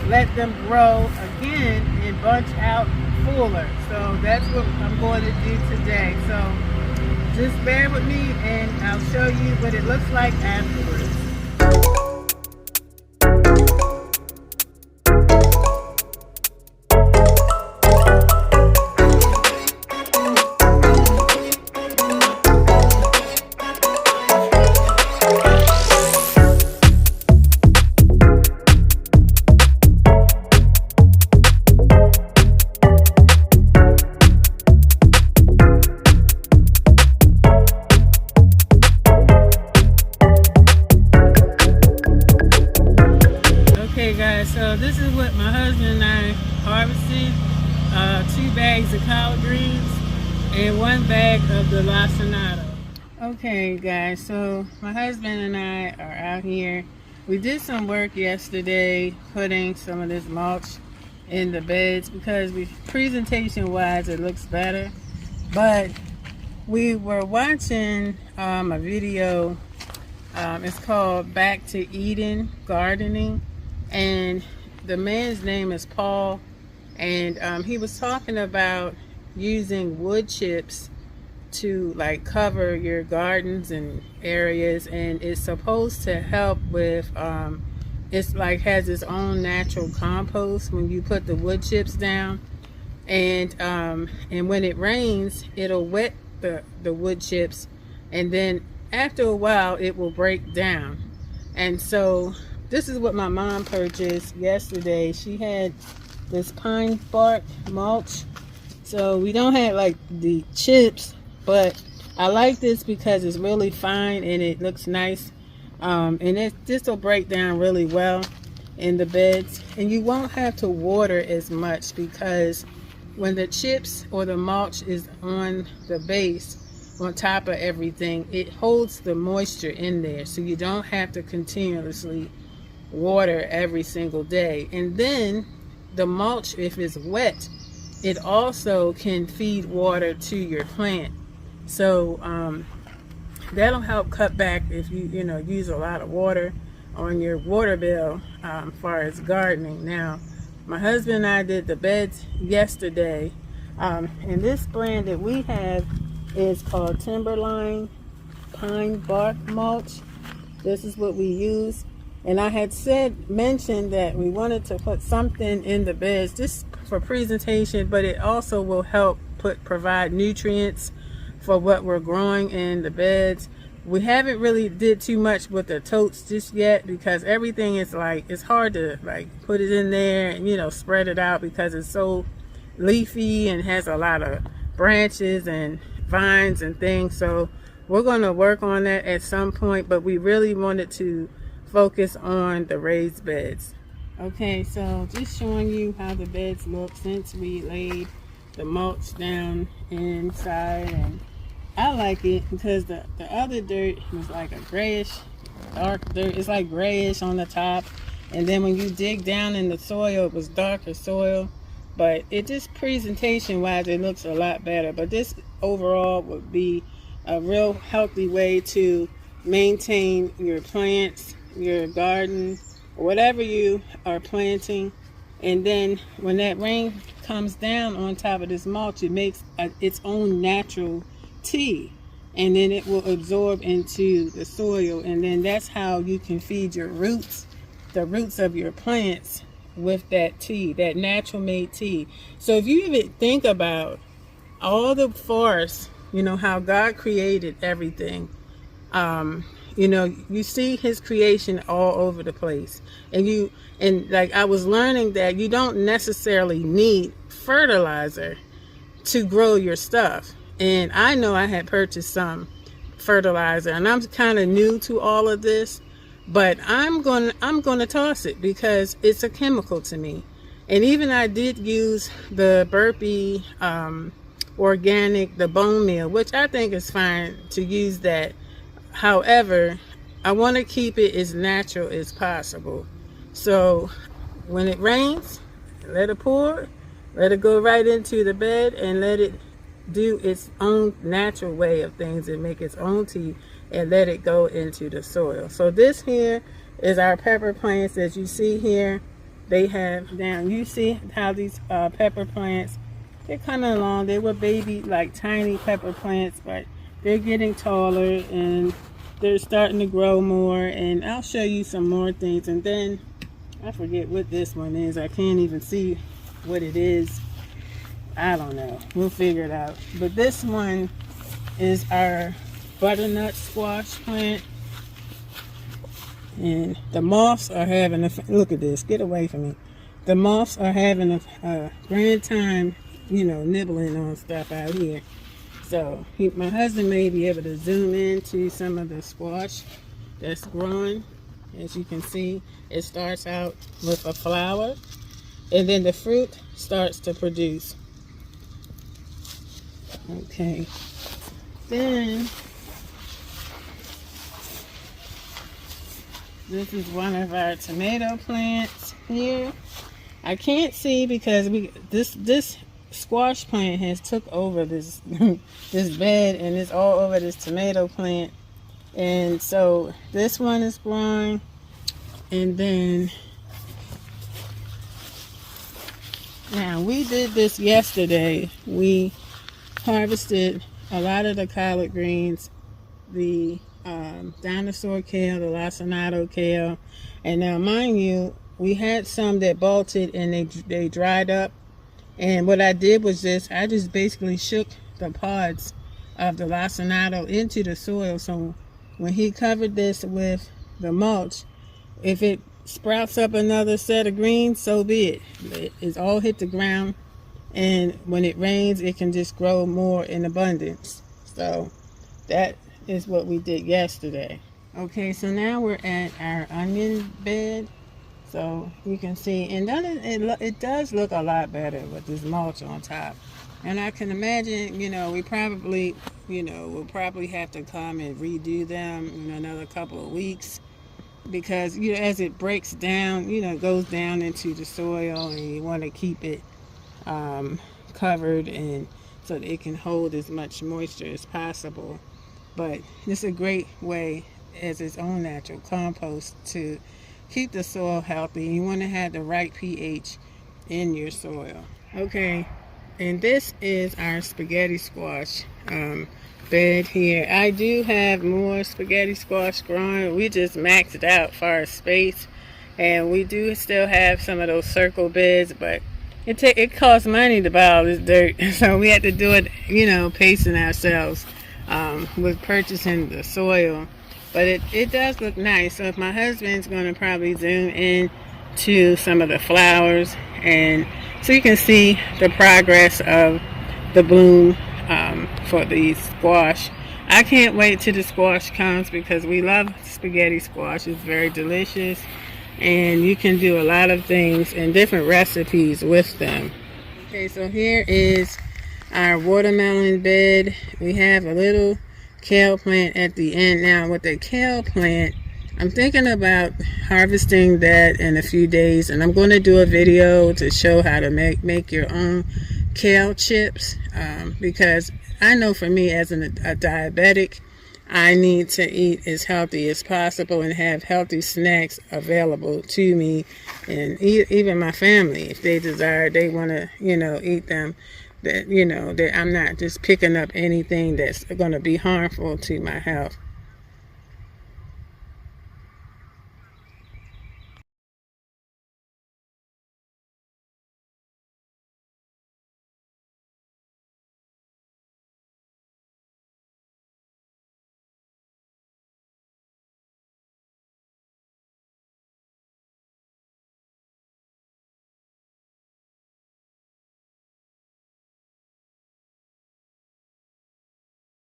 let them grow again and bunch out fuller. So that's what I'm going to do today. So just bear with me and I'll show you what it looks like afterwards. Okay guys, so this is what my husband and I harvested. 2 bags of collard greens and 1 bag of the lacinato. Okay guys, so my husband and I are out here. We did some work yesterday putting some of this mulch in the beds because presentation wise it looks better. But we were watching a video, it's called Back to Eden Gardening. And the man's name is Paul, and he was talking about using wood chips to like cover your gardens and areas, and it's supposed to help with it's like has its own natural compost when you put the wood chips down, and when it rains it'll wet the wood chips, and then after a while it will break down. And so this is what my mom purchased yesterday. She had this pine bark mulch. So we don't have like the chips, but I like this because it's really fine and it looks nice. And this will break down really well in the beds. And you won't have to water as much because when the chips or the mulch is on the base, on top of everything, it holds the moisture in there. So you don't have to continuously water every single day. And then the mulch, if it's wet, it also can feed water to your plant. So that'll help cut back if you use a lot of water on your water bill as far as gardening. Now my husband and I did the beds yesterday, and this brand that we have is called Timberline Pine Bark Mulch. This is what we use. And I had mentioned that we wanted to put something in the beds just for presentation, but it also will help provide nutrients for what we're growing in the beds. We haven't really did too much with the totes just yet because everything is like, it's hard to like put it in there and spread it out because it's so leafy and has a lot of branches and vines and things. So we're going to work on that at some point, but we really wanted to focus on the raised beds. Okay, so just showing you how the beds look since we laid the mulch down inside, and I like it because the other dirt was like a grayish, dark dirt. It's like grayish on the top, and then when you dig down in the soil it was darker soil, but it just presentation wise it looks a lot better. But this overall would be a real healthy way to maintain your plants, your garden, whatever you are planting. And then when that rain comes down on top of this mulch, it makes its own natural tea, and then it will absorb into the soil, and then that's how you can feed your roots, the roots of your plants, with that tea, that natural made tea. So if you even think about all the forests, how God created everything, you see his creation all over the place. And like I was learning that you don't necessarily need fertilizer to grow your stuff. And I know I had purchased some fertilizer, and I'm kind of new to all of this, but I'm going to toss it because it's a chemical to me. And even I did use the Burpee organic, the bone meal, which I think is fine to use that. However, I want to keep it as natural as possible. So when it rains, let it pour, let it go right into the bed, and let it do its own natural way of things and make its own tea, and let it go into the soil. So this here is our pepper plants, as you see here. they have down. You see how these pepper plants, they're coming along. They were baby, like tiny pepper plants, but they're getting taller and they're starting to grow more. And I'll show you some more things. And then I forget what this one is. I can't even see what it is. I don't know. We'll figure it out. But this one is our butternut squash plant. And the moths are having a, look at this, get away from me. The moths are having a grand time, you know, nibbling on stuff out here. So my husband may be able to zoom into some of the squash that's growing. As you can see, it starts out with a flower, and then the fruit starts to produce. Okay, then this is one of our tomato plants here. I can't see because this squash plant has took over this this bed, and it's all over this tomato plant. And so this one is growing, and then now we did this yesterday. We harvested a lot of the collard greens, the dinosaur kale, the lacinato kale, and now mind you, we had some that bolted and they dried up. And what I did was I just basically shook the pods of the lacinato into the soil. So when he covered this with the mulch, if it sprouts up another set of greens, so be it. It's all hit the ground, and when it rains, it can just grow more in abundance. So that is what we did yesterday. Okay, so now we're at our onion bed. So you can see, and then it does look a lot better with this mulch on top. And I can imagine, you know, we probably, you know, we'll probably have to come and redo them in another couple of weeks, because, you know, as it breaks down, you know, it goes down into the soil, and you want to keep it covered, and so that it can hold as much moisture as possible. But it's a great way as its own natural compost to keep the soil healthy. You want to have the right pH in your soil. Okay, and this is our spaghetti squash bed here. I do have more spaghetti squash growing. We just maxed out for our space, and we do still have some of those circle beds, but it costs money to buy all this dirt, so we had to do it, you know, pacing ourselves with purchasing the soil. But it does look nice. So if my husband's going to probably zoom in to some of the flowers, and so you can see the progress of the bloom for the squash. I can't wait till the squash comes, because we love spaghetti squash. It's very delicious, and you can do a lot of things and different recipes with them. Okay, so here is our watermelon bed. We have a little kale plant at the end. Now with the kale plant, I'm thinking about harvesting that in a few days, and I'm going to do a video to show how to make your own kale chips, because I know for me as a diabetic, I need to eat as healthy as possible and have healthy snacks available to me, and even my family, if they desire, they want to, you know, eat them. That, you know, that I'm not just picking up anything that's going to be harmful to my health.